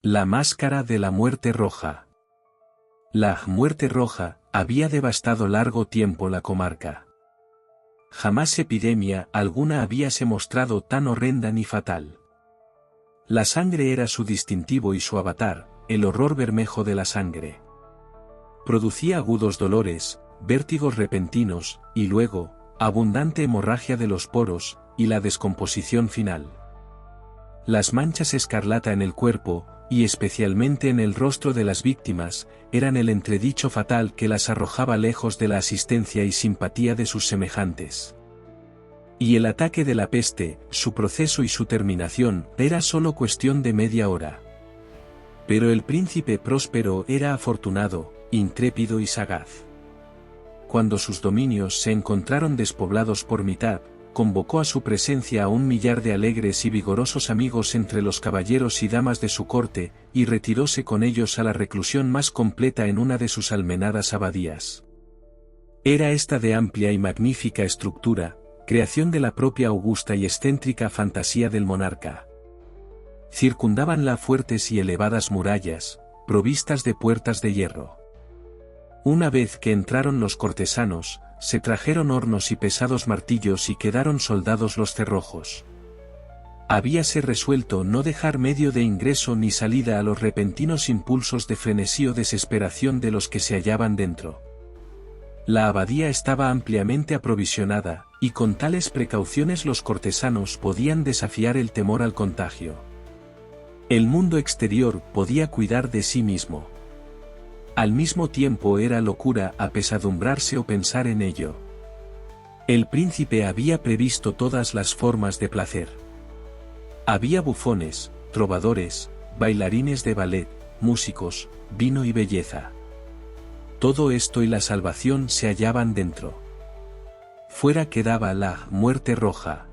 La máscara de la muerte roja. La muerte roja había devastado largo tiempo la comarca. Jamás epidemia alguna habíase mostrado tan horrenda ni fatal. La sangre era su distintivo y su avatar, el horror bermejo de la sangre. Producía agudos dolores, vértigos repentinos, y luego, abundante hemorragia de los poros, y la descomposición final. Las manchas escarlata en el cuerpo, y especialmente en el rostro de las víctimas, eran el entredicho fatal que las arrojaba lejos de la asistencia y simpatía de sus semejantes. Y el ataque de la peste, su proceso y su terminación, era solo cuestión de media hora. Pero el príncipe próspero era afortunado, intrépido y sagaz. Cuando sus dominios se encontraron despoblados por mitad, convocó a su presencia a 1.000.000 de alegres y vigorosos amigos entre los caballeros y damas de su corte, y retiróse con ellos a la reclusión más completa en una de sus almenadas abadías. Era esta de amplia y magnífica estructura, creación de la propia augusta y excéntrica fantasía del monarca. Circundábanla fuertes y elevadas murallas, provistas de puertas de hierro. Una vez que entraron los cortesanos, se trajeron hornos y pesados martillos y quedaron soldados los cerrojos. Habíase resuelto no dejar medio de ingreso ni salida a los repentinos impulsos de frenesí o desesperación de los que se hallaban dentro. La abadía estaba ampliamente aprovisionada, y con tales precauciones los cortesanos podían desafiar el temor al contagio. El mundo exterior podía cuidar de sí mismo. Al mismo tiempo era locura apesadumbrarse o pensar en ello. El príncipe había previsto todas las formas de placer. Había bufones, trovadores, bailarines de ballet, músicos, vino y belleza. Todo esto y la salvación se hallaban dentro. Fuera quedaba la muerte roja.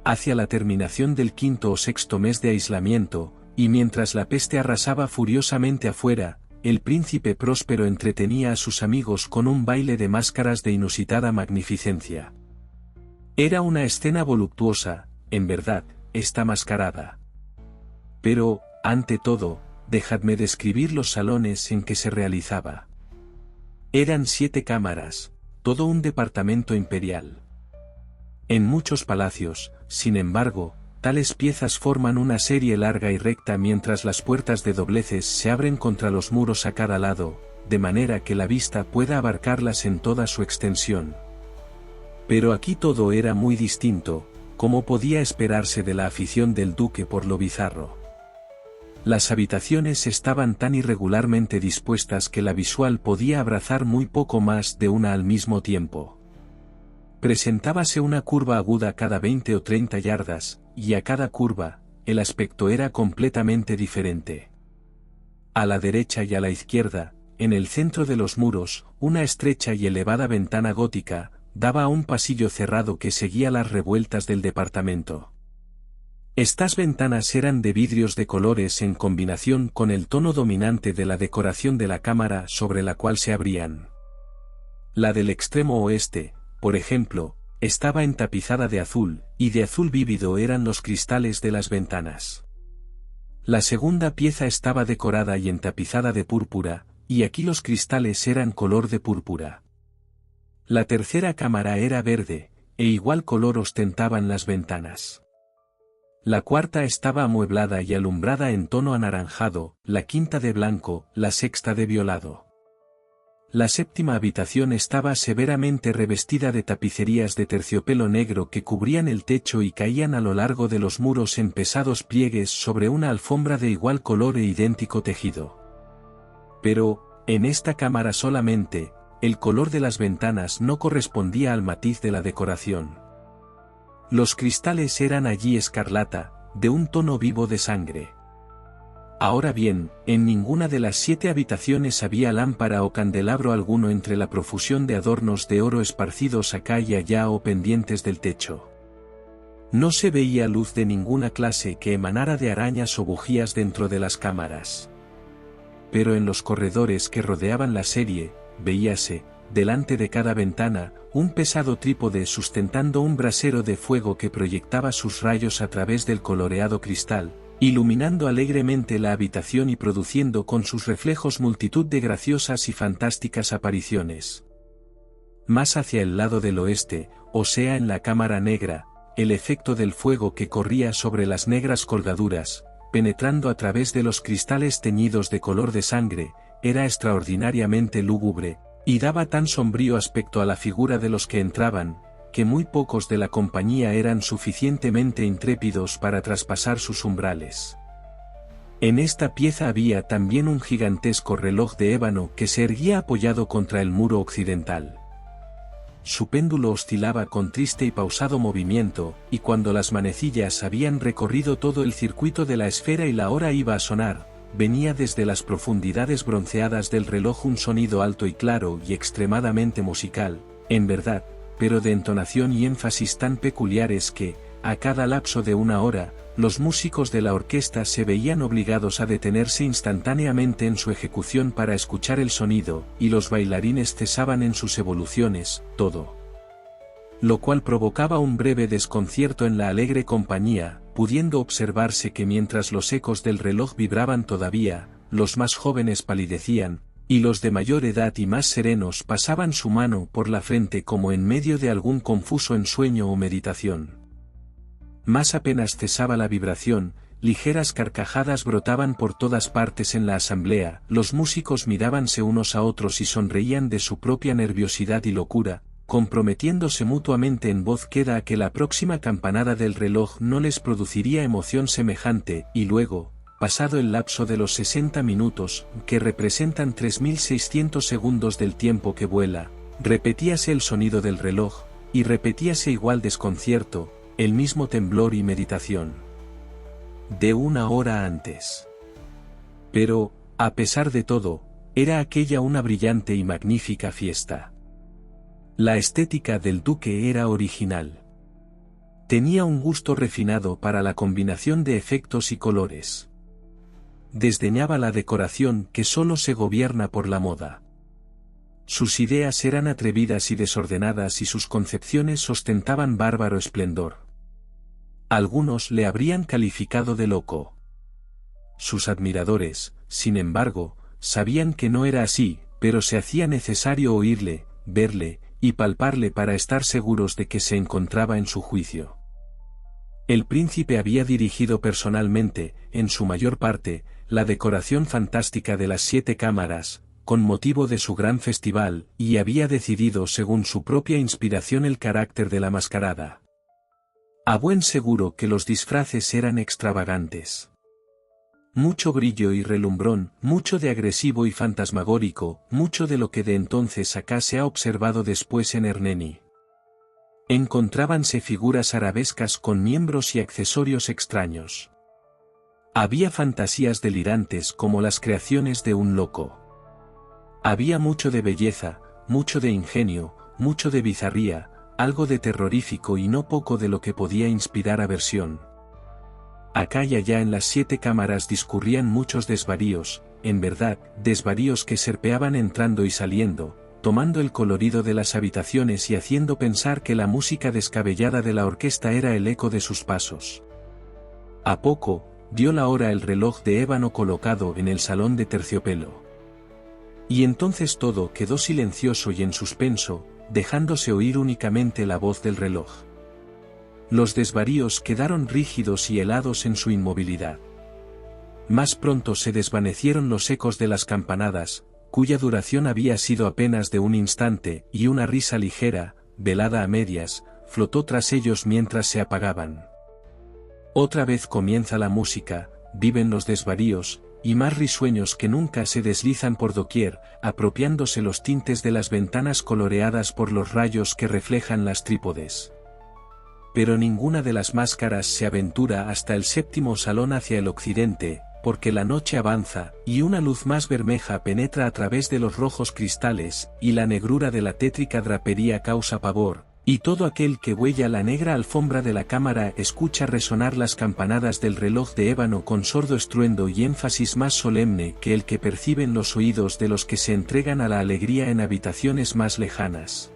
Hacia la terminación del 5º o 6º mes de aislamiento, y mientras la peste arrasaba furiosamente afuera, el príncipe próspero entretenía a sus amigos con un baile de máscaras de inusitada magnificencia. Era una escena voluptuosa, en verdad, esta mascarada. Pero, ante todo, dejadme describir los salones en que se realizaba. Eran 7 cámaras, todo un departamento imperial. En muchos palacios, sin embargo, tales piezas forman una serie larga y recta mientras las puertas de dobleces se abren contra los muros a cada lado, de manera que la vista pueda abarcarlas en toda su extensión. Pero aquí todo era muy distinto, como podía esperarse de la afición del duque por lo bizarro. Las habitaciones estaban tan irregularmente dispuestas que la visual podía abrazar muy poco más de una al mismo tiempo. Presentábase una curva aguda cada 20 o 30 yardas, y a cada curva, el aspecto era completamente diferente. A la derecha y a la izquierda, en el centro de los muros, una estrecha y elevada ventana gótica, daba a un pasillo cerrado que seguía las revueltas del departamento. Estas ventanas eran de vidrios de colores en combinación con el tono dominante de la decoración de la cámara sobre la cual se abrían. La del extremo oeste, por ejemplo, estaba entapizada de azul, y de azul vívido eran los cristales de las ventanas. La segunda pieza estaba decorada y entapizada de púrpura, y aquí los cristales eran color de púrpura. La tercera cámara era verde, e igual color ostentaban las ventanas. La cuarta estaba amueblada y alumbrada en tono anaranjado, la quinta de blanco, la sexta de violado. La séptima habitación estaba severamente revestida de tapicerías de terciopelo negro que cubrían el techo y caían a lo largo de los muros en pesados pliegues sobre una alfombra de igual color e idéntico tejido. Pero, en esta cámara solamente, el color de las ventanas no correspondía al matiz de la decoración. Los cristales eran allí escarlata, de un tono vivo de sangre. Ahora bien, en ninguna de las 7 habitaciones había lámpara o candelabro alguno entre la profusión de adornos de oro esparcidos acá y allá o pendientes del techo. No se veía luz de ninguna clase que emanara de arañas o bujías dentro de las cámaras. Pero en los corredores que rodeaban la serie, veíase, delante de cada ventana, un pesado trípode sustentando un brasero de fuego que proyectaba sus rayos a través del coloreado cristal, iluminando alegremente la habitación y produciendo con sus reflejos multitud de graciosas y fantásticas apariciones. Más hacia el lado del oeste, o sea en la cámara negra, el efecto del fuego que corría sobre las negras colgaduras, penetrando a través de los cristales teñidos de color de sangre, era extraordinariamente lúgubre, y daba tan sombrío aspecto a la figura de los que entraban, que muy pocos de la compañía eran suficientemente intrépidos para traspasar sus umbrales. En esta pieza había también un gigantesco reloj de ébano que se erguía apoyado contra el muro occidental. Su péndulo oscilaba con triste y pausado movimiento, y cuando las manecillas habían recorrido todo el circuito de la esfera y la hora iba a sonar, venía desde las profundidades bronceadas del reloj un sonido alto y claro y extremadamente musical, en verdad, pero de entonación y énfasis tan peculiares que, a cada lapso de una hora, los músicos de la orquesta se veían obligados a detenerse instantáneamente en su ejecución para escuchar el sonido, y los bailarines cesaban en sus evoluciones, todo. Lo cual provocaba un breve desconcierto en la alegre compañía, pudiendo observarse que mientras los ecos del reloj vibraban todavía, los más jóvenes palidecían, y los de mayor edad y más serenos pasaban su mano por la frente como en medio de algún confuso ensueño o meditación. Más apenas cesaba la vibración, ligeras carcajadas brotaban por todas partes en la asamblea, los músicos mirábanse unos a otros y sonreían de su propia nerviosidad y locura, comprometiéndose mutuamente en voz queda a que la próxima campanada del reloj no les produciría emoción semejante, y luego, pasado el lapso de los 60 minutos, que representan 3600 segundos del tiempo que vuela, repetíase el sonido del reloj, y repetíase igual desconcierto, el mismo temblor y meditación. De una hora antes. Pero, a pesar de todo, era aquella una brillante y magnífica fiesta. La estética del duque era original. Tenía un gusto refinado para la combinación de efectos y colores. Desdeñaba la decoración que solo se gobierna por la moda. Sus ideas eran atrevidas y desordenadas y sus concepciones ostentaban bárbaro esplendor. Algunos le habrían calificado de loco. Sus admiradores, sin embargo, sabían que no era así, pero se hacía necesario oírle, verle, y palparle para estar seguros de que se encontraba en su juicio. El príncipe había dirigido personalmente, en su mayor parte, la decoración fantástica de las 7 cámaras, con motivo de su gran festival, y había decidido según su propia inspiración el carácter de la mascarada. A buen seguro que los disfraces eran extravagantes. Mucho brillo y relumbrón, mucho de agresivo y fantasmagórico, mucho de lo que de entonces acá se ha observado después en Hernani. Encontrábanse figuras arabescas con miembros y accesorios extraños. Había fantasías delirantes como las creaciones de un loco. Había mucho de belleza, mucho de ingenio, mucho de bizarría, algo de terrorífico y no poco de lo que podía inspirar aversión. Acá y allá en las 7 cámaras discurrían muchos desvaríos, en verdad, desvaríos que serpeaban entrando y saliendo, tomando el colorido de las habitaciones y haciendo pensar que la música descabellada de la orquesta era el eco de sus pasos. A poco, dio la hora el reloj de ébano colocado en el salón de terciopelo. Y entonces todo quedó silencioso y en suspenso, dejándose oír únicamente la voz del reloj. Los desvaríos quedaron rígidos y helados en su inmovilidad. Más pronto se desvanecieron los ecos de las campanadas, cuya duración había sido apenas de un instante, y una risa ligera, velada a medias, flotó tras ellos mientras se apagaban. Otra vez comienza la música, viven los desvaríos, y más risueños que nunca se deslizan por doquier, apropiándose los tintes de las ventanas coloreadas por los rayos que reflejan las trípodes. Pero ninguna de las máscaras se aventura hasta el 7º salón hacia el occidente, porque la noche avanza, y una luz más bermeja penetra a través de los rojos cristales, y la negrura de la tétrica drapería causa pavor, y todo aquel que huella la negra alfombra de la cámara escucha resonar las campanadas del reloj de ébano con sordo estruendo y énfasis más solemne que el que perciben los oídos de los que se entregan a la alegría en habitaciones más lejanas.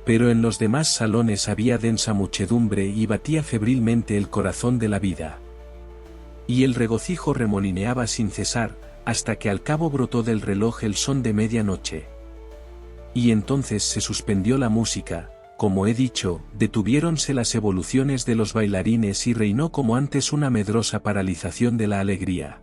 Pero en los demás salones había densa muchedumbre y batía febrilmente el corazón de la vida. y el regocijo remolineaba sin cesar, hasta que al cabo brotó del reloj el son de medianoche. Y entonces se suspendió la música, como he dicho, detuviéronse las evoluciones de los bailarines y reinó como antes una medrosa paralización de la alegría.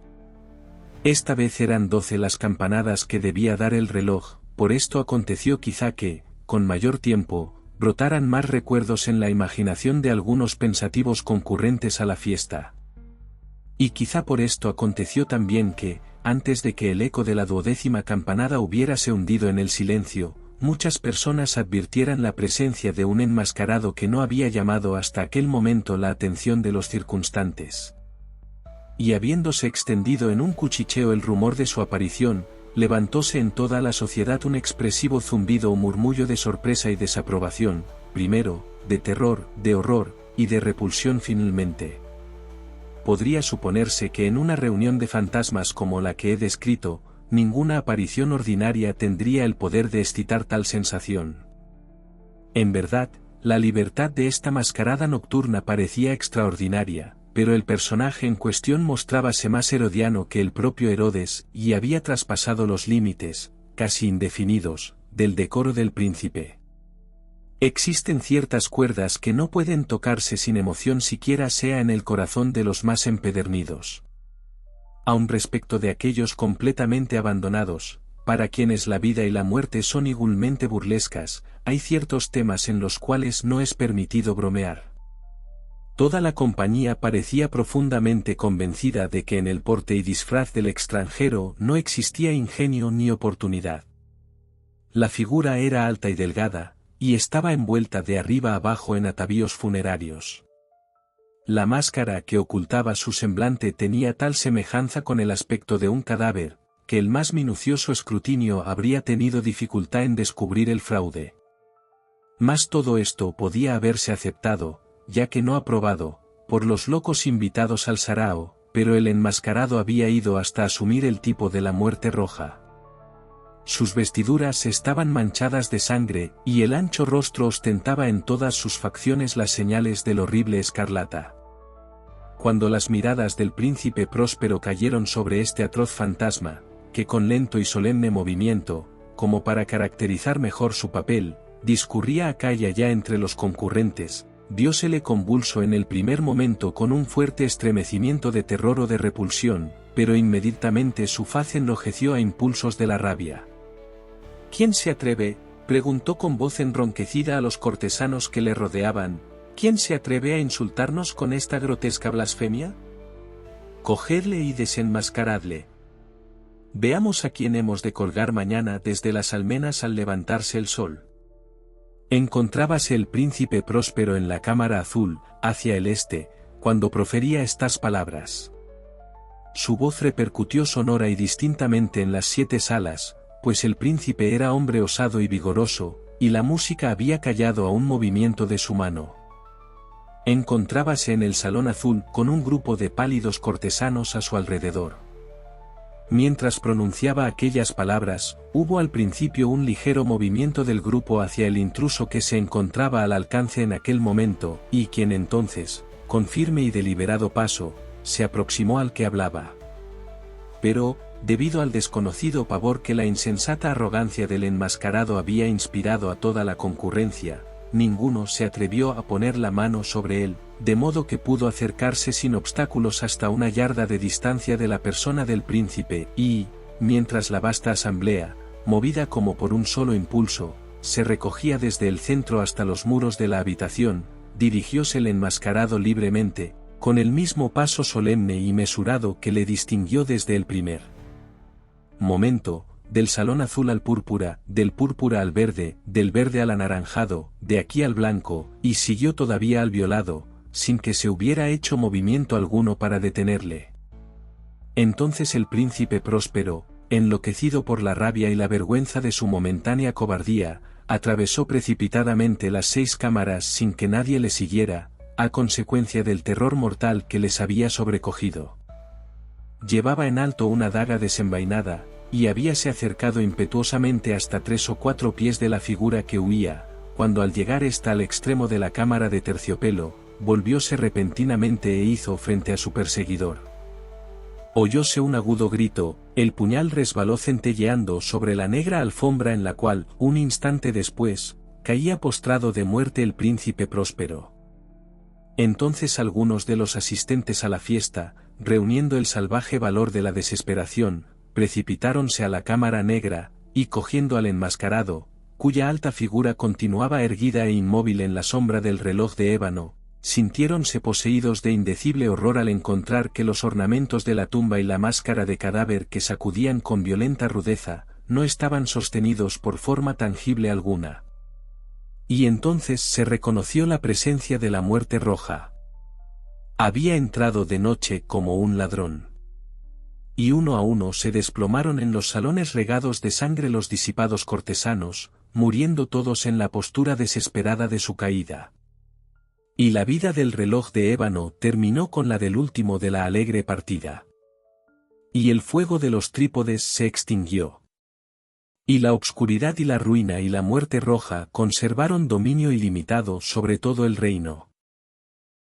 Esta vez eran 12 las campanadas que debía dar el reloj, por esto aconteció quizá que, con mayor tiempo, brotaran más recuerdos en la imaginación de algunos pensativos concurrentes a la fiesta. Y quizá por esto aconteció también que, antes de que el eco de la 12ª campanada hubiérase hundido en el silencio, muchas personas advirtieran la presencia de un enmascarado que no había llamado hasta aquel momento la atención de los circunstantes. Y habiéndose extendido en un cuchicheo el rumor de su aparición, levantóse en toda la sociedad un expresivo zumbido o murmullo de sorpresa y desaprobación, primero, de terror, de horror, y de repulsión finalmente. Podría suponerse que en una reunión de fantasmas como la que he descrito, ninguna aparición ordinaria tendría el poder de excitar tal sensación. En verdad, la libertad de esta mascarada nocturna parecía extraordinaria, pero el personaje en cuestión mostrábase más herodiano que el propio Herodes y había traspasado los límites, casi indefinidos, del decoro del príncipe. Existen ciertas cuerdas que no pueden tocarse sin emoción siquiera sea en el corazón de los más empedernidos. Aun respecto de aquellos completamente abandonados, para quienes la vida y la muerte son igualmente burlescas, hay ciertos temas en los cuales no es permitido bromear. Toda la compañía parecía profundamente convencida de que en el porte y disfraz del extranjero no existía ingenio ni oportunidad. La figura era alta y delgada, y estaba envuelta de arriba abajo en atavíos funerarios. La máscara que ocultaba su semblante tenía tal semejanza con el aspecto de un cadáver, que el más minucioso escrutinio habría tenido dificultad en descubrir el fraude. Mas todo esto podía haberse aceptado, ya que no aprobado, por los locos invitados al sarao, pero el enmascarado había ido hasta asumir el tipo de la muerte roja. Sus vestiduras estaban manchadas de sangre, y el ancho rostro ostentaba en todas sus facciones las señales del horrible escarlata. Cuando las miradas del príncipe Próspero cayeron sobre este atroz fantasma, que con lento y solemne movimiento, como para caracterizar mejor su papel, discurría acá y allá entre los concurrentes, viósele convulso en el primer momento con un fuerte estremecimiento de terror o de repulsión, pero inmediatamente su faz enrojeció a impulsos de la rabia. ¿Quién se atreve?, preguntó con voz enronquecida a los cortesanos que le rodeaban, ¿quién se atreve a insultarnos con esta grotesca blasfemia? Cogedle y desenmascaradle. Veamos a quién hemos de colgar mañana desde las almenas al levantarse el sol. Encontrábase el príncipe Próspero en la cámara azul, hacia el este, cuando profería estas palabras. Su voz repercutió sonora y distintamente en las 7 salas, pues el príncipe era hombre osado y vigoroso, y la música había callado a un movimiento de su mano. Encontrábase en el salón azul con un grupo de pálidos cortesanos a su alrededor. Mientras pronunciaba aquellas palabras, hubo al principio un ligero movimiento del grupo hacia el intruso que se encontraba al alcance en aquel momento, y quien entonces, con firme y deliberado paso, se aproximó al que hablaba. Pero, debido al desconocido pavor que la insensata arrogancia del enmascarado había inspirado a toda la concurrencia, ninguno se atrevió a poner la mano sobre él, de modo que pudo acercarse sin obstáculos hasta una yarda de distancia de la persona del príncipe y, mientras la vasta asamblea, movida como por un solo impulso, se recogía desde el centro hasta los muros de la habitación, dirigióse el enmascarado libremente, con el mismo paso solemne y mesurado que le distinguió desde el primer momento, del salón azul al púrpura, del púrpura al verde, del verde al anaranjado, de aquí al blanco, y siguió todavía al violado, sin que se hubiera hecho movimiento alguno para detenerle. Entonces el príncipe Próspero, enloquecido por la rabia y la vergüenza de su momentánea cobardía, atravesó precipitadamente las 6 cámaras sin que nadie le siguiera, a consecuencia del terror mortal que les había sobrecogido. Llevaba en alto una daga desenvainada, y habíase acercado impetuosamente hasta 3 o 4 pies de la figura que huía, cuando al llegar ésta al extremo de la cámara de terciopelo, volvióse repentinamente e hizo frente a su perseguidor. Oyóse un agudo grito, el puñal resbaló centelleando sobre la negra alfombra en la cual, un instante después, caía postrado de muerte el príncipe Próspero. Entonces algunos de los asistentes a la fiesta, reuniendo el salvaje valor de la desesperación, precipitáronse a la cámara negra, y cogiendo al enmascarado, cuya alta figura continuaba erguida e inmóvil en la sombra del reloj de ébano, sintiéronse poseídos de indecible horror al encontrar que los ornamentos de la tumba y la máscara de cadáver que sacudían con violenta rudeza, no estaban sostenidos por forma tangible alguna. Y entonces se reconoció la presencia de la muerte roja. Había entrado de noche como un ladrón. Y uno a uno se desplomaron en los salones regados de sangre los disipados cortesanos, muriendo todos en la postura desesperada de su caída. Y la vida del reloj de ébano terminó con la del último de la alegre partida. Y el fuego de los trípodes se extinguió. Y la obscuridad y la ruina y la muerte roja conservaron dominio ilimitado sobre todo el reino.